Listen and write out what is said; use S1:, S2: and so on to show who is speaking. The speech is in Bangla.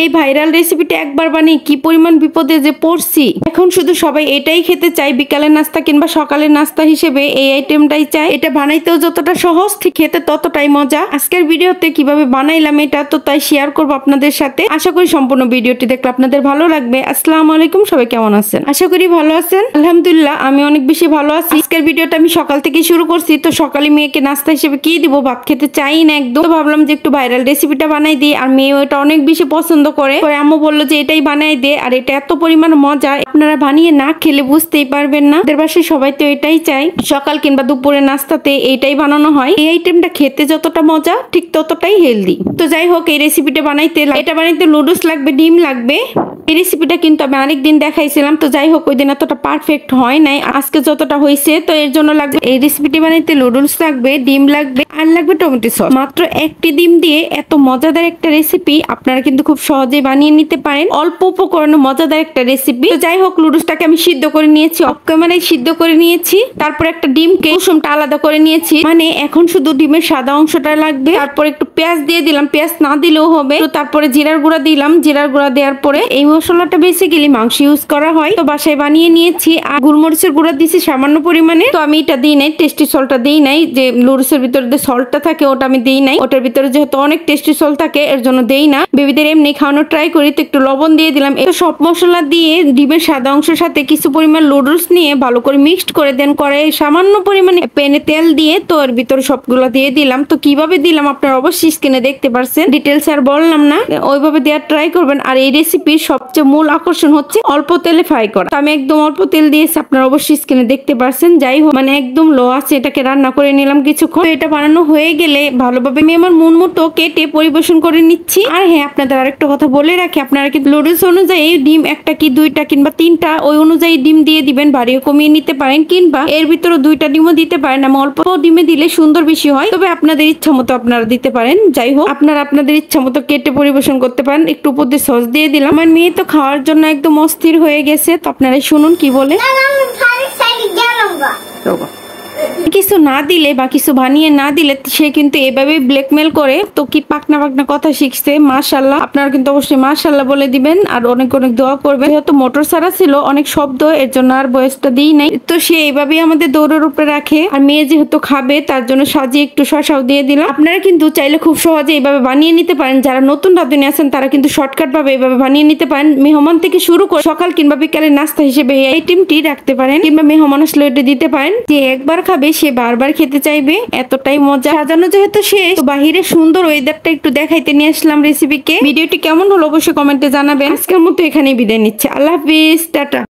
S1: এই ভাইরাল রেসিপিটা একবার বানিয়ে কি পরিমাণ বিপদে যে পড়ছি। এখন শুধু সবাই এটাই খেতে চায়, বিকালের নাস্তা কিংবা সকালের নাস্তা হিসেবে এই আইটেমটাই চায়। এটা বানাইতেও যতটা সহজ, ঠিক খেতে ততটাই মজা। আজকের ভিডিওতে কিভাবে বানাইলাম এটা তো তাই শেয়ার করবো আপনাদের সাথে। আশা করি সম্পূর্ণ ভিডিওটি দেখলে আপনাদের ভালো লাগবে। আসসালামু আলাইকুম, সবাই কেমন আছেন? আশা করি ভালো আছেন। আলহামদুলিল্লাহ আমি অনেক বেশি ভালো আছি। আজকের ভিডিওটা আমি সকাল থেকে শুরু করছি। তো সকালে মেয়েকে নাস্তা হিসেবে কি দিব, ভাত খেতে চাই না একদম। তো ভাবলাম যে একটু ভাইরাল রেসিপিটা বানাই দিই, আর মেয়ে ওটা অনেক বেশি পছন্দ করে। আম্মু বললো যে এটাই বানাই দে, আর এটা এত পরিমাণ মজা আপনারা বানিয়ে না খেলে বুঝতেই পারবেন না। আমাদের বাসায় সবাই তো এটাই চাই, সকাল কিংবা দুপুরে নাস্তাতে এইটাই বানানো হয়। এই আইটেমটা খেতে যতটা মজা ঠিক ততটাই হেলদি। তো যাই হোক, এই রেসিপিটা বানাইতে নুডলস লাগবে, ডিম লাগবে। এই রেসিপিটা কিন্তু আমি আরেকদিন দেখাইছিলাম। তো যাই হোক, ওই দিন এতটা পারফেক্ট হয় নাই, আজকে যতটা হয়েছে। তো এর জন্য লাগবে, এই রেসিপিটি বানাইতে নুডলস লাগবে, ডিম লাগবে, আর লাগবে টমেটো সস। মাত্র একটি ডিম দিয়ে এত মজাদার একটা রেসিপি আপনারা কিন্তু খুব সহজে বানিয়ে নিতে পারেন। অল্প উপকরণে মজাদার একটা রেসিপি। তো যাই হোক, নুডলসটাকে আমি সিদ্ধ করে নিয়েছি, সিদ্ধ করে নিয়েছি। তারপর একটা ডিমকে কুসুমটা আলাদা করে নিয়েছি। মানে এখন শুধু ডিমের সাদা অংশটা লাগবে। তারপর একটু পেঁয়াজ দিয়ে দিলাম, পেঁয়াজ না দিলেও হবে। তো তারপরে জিরার গুঁড়া দিলাম, জিরার গুঁড়া দেওয়ার পরে এই মশলাটা বেসিক্যালি মাংস ইউজ করা হয়, তো বাসায় বানিয়ে নিয়েছি। আর গোলমরিচের গুঁড়া দিয়েছি সামান্য পরিমাণে। তো আমি এটা দিই নাই, টেস্টি সল্টটা দিই নাই। যে নুডলসের ভিতরে যে সল্টটা থাকে ওটা আমি দিই নাই। ওটার ভিতরে যেহেতু অনেক টেস্টি সল্ট থাকে এর জন্য দেই না। বেবিদের এমনি খাওয়ানো ট্রাই করি, তো একটু লবণ দিয়ে দিলাম। এটা সব মশলা দিয়ে ডিমের সাদা অংশের সাথে কিছু পরিমাণ নুডলস নিয়ে ভালো করে মিক্সড করে দেন করে সামান্য পরিমাণে প্যানে তেল দিয়ে তো এর ভিতরে সবগুলো দিয়ে দিলাম। তো কিভাবে দিলাম আপনারা অবশ্যই স্ক্রিনে দেখতে পারছেন, ডিটেলস আর বললাম না, ওইভাবে দেওয়ার ট্রাই করবেন। আর এই রেসিপির সবচেয়ে মূল আকর্ষণ হচ্ছে অল্প তেলে ফ্রাই করা। তো আমি একদম অল্প তেল দিয়েছি, আপনারা অবশ্যই স্ক্রিনে দেখতে পারছেন। যাই হোক, মানে একদম লো আছে, এটাকে রান্না করে নিলাম কিছুক্ষণ। তো এটা বানানো হয়ে গেলে ভালোভাবে আমি আমার মন মতো কেটে পরিবেশন করে নিচ্ছি। আর হ্যাঁ, আপনাদের আরেকটা কথা বলে রাখি, আপনারা কিন্তু নুডলস অনুযায়ী ডিম একটা কি দুইটা কিংবা তিনটা ওই অনুযায়ী ডিম দিয়ে দিবেন, বাড়িয়ে কমিয়ে নিতে পারেন, কিংবা এর ভিতরে দুইটা ডিমও দিতে পারেন। আমি অল্প ডিমে দিলে সুন্দর বেশি হয়, তবে আপনাদের ইচ্ছা মতো আপনারা দিতে পারেন। যাই হোক, আপনারা আপনাদের ইচ্ছা মতো কেটে পরিবেশন করতে পারেন। একটু উপর দিয়ে সস দিয়ে দিলাম। আমার মেয়ে তো খাওয়ার জন্য একদম অস্থির হয়ে গেছে। তো আপনারা শুনুন কি বলে। কিছু না দিলে বা কিছু বানিয়ে না দিলে সে কিন্তু এভাবে ব্ল্যাকমেল করে। তো কি পাকনা পাকনা কথা শিখছে, মাশাআল্লাহ। আপনারা কিন্তু অবশ্যই মাশাআল্লাহ বলে দিবেন আর অনেক অনেক দোয়া করবেন। যেহেতু মোটর ছাড়া ছিল অনেক শব্দ, এর জন্য আর বয়সটা দিই নাই। তো সে এইভাবেই আমাদের দৌড়ের উপরে রাখে। আর মেয়ে যেহেতু খাবে তার জন্য সাজিয়ে একটু শসাও দিয়ে দিলাম। আপনারা কিন্তু চাইলে খুব সহজে এইভাবে বানিয়ে নিতে পারেন। যারা নতুন রাঁধুনি আছেন তারা কিন্তু শর্টকাট ভাবে এইভাবে বানিয়ে নিতে পারেন। মেহমান থেকে শুরু করে সকাল কিংবা বিকালের নাস্তা হিসেবে এই আইটেমটি রাখতে পারেন, কিংবা মেহমান আসলে এটা দিতে পারেন। যে একবার খাবে সে বারবার খেতে চাইবে, এতটাই মজা। সাজানো যেহেতু শেষ, তো বাহিরে সুন্দর ওয়েদারটা একটু দেখাইতে নিয়ে আসলাম রেসিপিকে। ভিডিওটি কেমন হলো অবশ্যই কমেন্টে জানাবেন। আজকের মতো এখানেই বিদায় নিচ্ছে। আল্লাহ হাফিজ, টাটা।